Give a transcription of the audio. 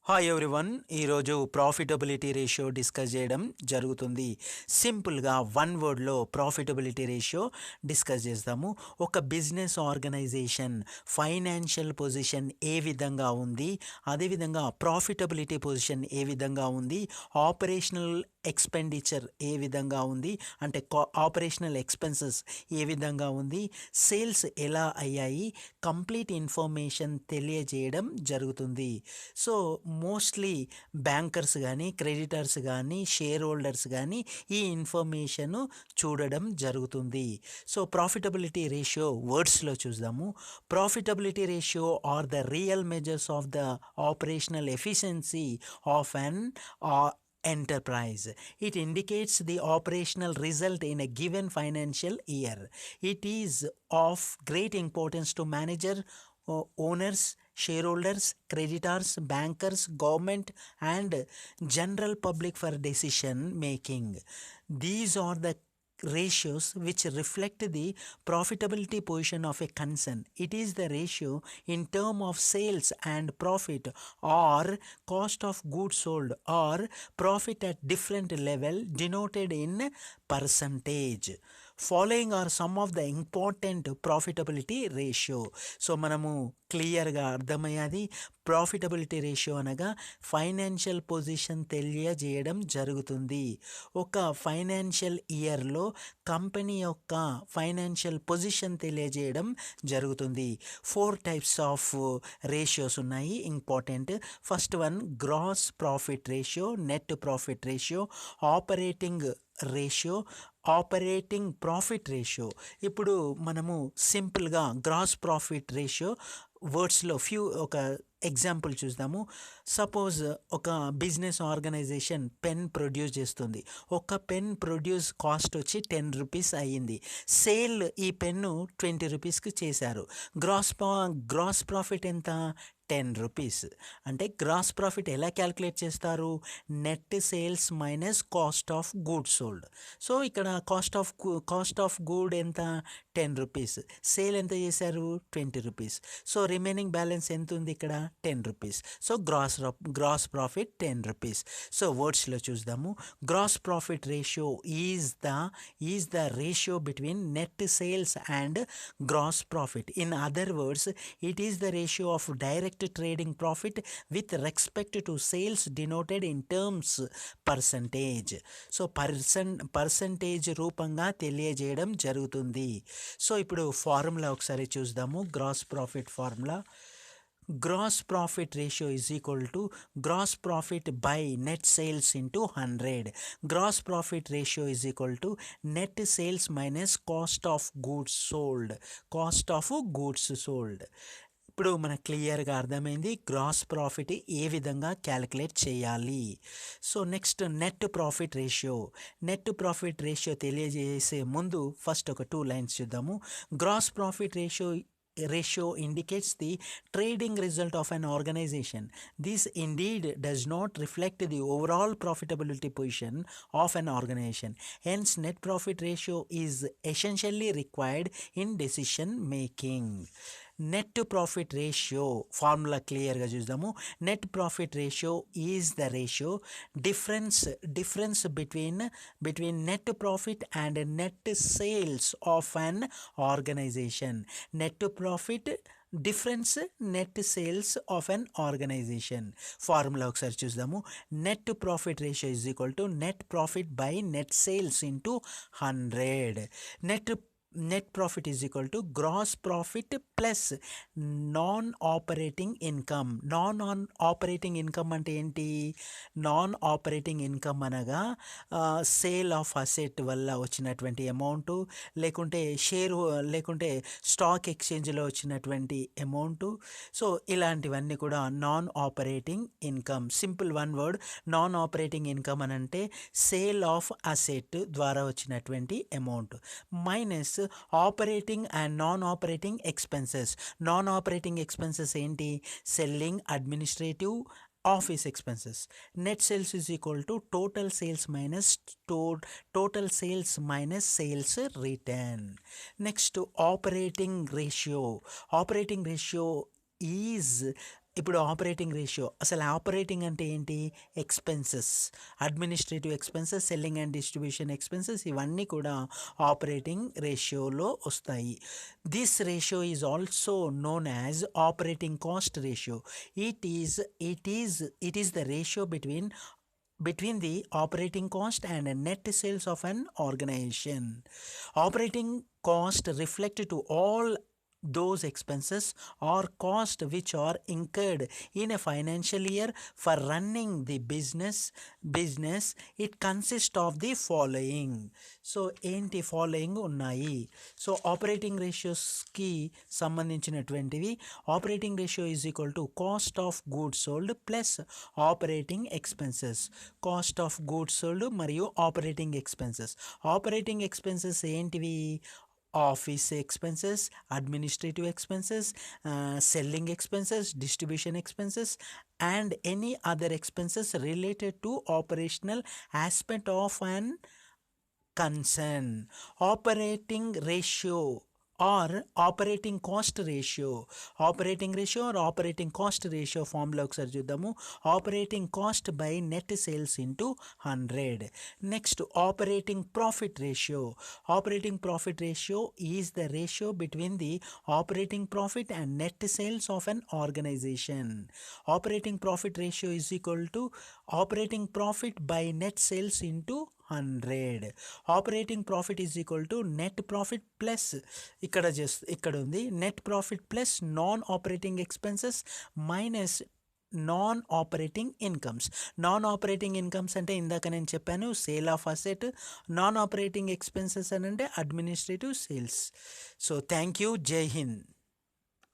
Hi everyone. ఈరోజు profitability ratio discuss చేయడం జరుగుతుంది. సింపుల్గా వన్ వర్డ్లో ప్రాఫిటబిలిటీ రేషియో డిస్కస్ చేస్తాము. ఒక బిజినెస్ ఆర్గనైజేషన్ ఫైనాన్షియల్ పొజిషన్ ఏ విధంగా ఉంది, అదేవిధంగా ప్రాఫిటబిలిటీ పొజిషన్ ఏ విధంగా ఉంది, ఆపరేషనల్ ఎక్స్పెండిచర్ ఏ విధంగా ఉంది, అంటే ఆపరేషనల్ ఎక్స్పెన్సెస్ ఏ విధంగా ఉంది, సేల్స్ ఎలా అయ్యాయి, కంప్లీట్ ఇన్ఫర్మేషన్ తెలియజేయడం జరుగుతుంది. సో మోస్ట్లీ బ్యాంకర్స్ కానీ, క్రెడిటర్స్ కానీ, షేర్ హోల్డర్స్ కానీ ఈ ఇన్ఫర్మేషన్ చూడడం జరుగుతుంది. సో ప్రాఫిటబిలిటీ రేషియో వర్డ్స్లో చూద్దాము. Profitability ratio are the real measures of the operational efficiency of an enterprise. It indicates the operational result in a given financial year. It is of great importance to manager, owners, shareholders, creditors, bankers, government and general public for decision making. These are the ratios which reflect the profitability position of a concern. It is the ratio in term of sales and profit or cost of goods sold or profit at different level denoted in percentage. Following are some of the important profitability ratio. So మనము క్లియర్గా అర్థమయ్యేది profitability ratio అనగా financial position తెలియజేయడం జరుగుతుంది. ఒక financial ఇయర్లో company యొక్క financial position తెలియజేయడం జరుగుతుంది. 4 టైప్స్ ఆఫ్ రేషియోస్ ఉన్నాయి important. First one gross profit ratio, net profit ratio, operating ratio, operating profit ratio. ఇప్పుడు మనము సింపుల్గా గ్రాస్ ప్రాఫిట్ రేషియో వర్డ్స్లో ఒక ఎగ్జాంపుల్ చూద్దాము. సపోజ్ ఒక బిజినెస్ ఆర్గనైజేషన్ పెన్ ప్రొడ్యూస్ చేస్తుంది. ఒక పెన్ ప్రొడ్యూస్ కాస్ట్ వచ్చి 10 రూపీస్ అయ్యింది. సేల్ ఈ పెన్ను 20 రూపీస్కి చేశారు. గ్రాస్ ప్రాఫిట్ ఎంత? 10 రూపీస్. అంటే గ్రాస్ ప్రాఫిట్ ఎలా క్యాలిక్యులేట్ చేస్తారు? Net sales minus cost of good sold. So ఇక్కడ కాస్ట్ ఆఫ్ గూడ్ ఎంత? 10 రూపీస్. సేల్ ఎంత చేశారు? 20 రూపీస్. సో రిమైనింగ్ బ్యాలెన్స్ ఎంత ఉంది ఇక్కడ? 10 rupees. So gross profit 10 rupees. So వర్డ్స్లో చూద్దాము. Gross profit ratio is the ratio between net sales and gross profit. In other words, it is the ratio of direct trading profit with respect to sales denoted in terms percentage. So percentage రూపంగా తెలియజేయడం జరుగుతుంది. So ఇప్పుడు formula ఒకసారి చూద్దాము. Gross profit formula. Gross profit ratio is equal to gross profit by net sales into 100. Gross profit ratio is equal to net sales minus cost of goods sold. Cost of goods sold. ఇప్పుడు మనకు క్లియర్గా అర్థమైంది gross profit ఏ విధంగా calculate చేయాలి. So next net profit ratio. Net profit ratio తెలియజేసే ముందు first ఒక 2 lines చూద్దాము. Gross profit ratio indicates the trading result of an organization. This indeed does not reflect the overall profitability position of an organization. Hence net profit ratio is essentially required in decision making. Net profit ratio formula క్లియర్గా చూద్దాము. Net profit ratio is the ratio difference between net profit and net sales of an organisation. Net profit difference net sales of an organisation. Formula ఒకసారి చూద్దాము. Net profit ratio is equal to net profit by net sales into 100. Net profit is equal to gross profit plus non operating income. Operating income అంటే ఏంటి? Non operating income అనగా sale of asset వల్ల వచ్చినటువంటి amount, లేకుంటే stock ఎక్స్చేంజ్లో వచ్చినటువంటి amount. So ఇలాంటివన్నీ కూడా non operating income. Simple one word, non operating income అని అంటే సేల్ ఆఫ్ అసెట్ ద్వారా వచ్చినటువంటి amount minus operating and non operating expenses. Non operating expenses ఏంటి? Selling, administrative, office expenses. Net sales is equal to total sales minus sales return. Next operating ratio. Operating ratio is ఇప్పుడు operating ratio, అసలు operating అంటే ఏంటి? Expenses, administrative expenses, selling and distribution expenses, ఇవన్నీ కూడా operating రేషియోలో వస్తాయి. This ratio is also known as operating cost ratio. It is the ratio between the operating cost and net sales of an organization. Operating cost reflect to all those expenses or cost which are incurred in a financial year for running the business. It consists of the following. So ఏంటి following ఉన్నాయి? So operating రేషియోస్కి సంబంధించినటువంటివి. Operating ratio is equal to cost of goods sold plus operating expenses. Cost of goods sold మరియు operating expenses. Operating expenses ఏంటివి? Office expenses, administrative expenses, selling expenses, distribution expenses and any other expenses related to operational aspect of an concern. Operating ratio or operating cost ratio. Operating ratio or operating cost ratio formula ఒకసారి చూద్దాము. Operating cost by net sales into 100. Next operating profit ratio. Operating profit ratio is the ratio between the operating profit and net sales of an organisation. Operating profit ratio is equal to operating profit by net sales into 100. Operating profit is equal to net profit plus ఇక్కడ ఉంది net profit plus non operating expenses minus non operating incomes. Non operating incomes అంటే ఇందాక నేను చెప్పాను sale of asset. Non operating expenses అని అంటే administrative sales. So thank you. జై హింద్.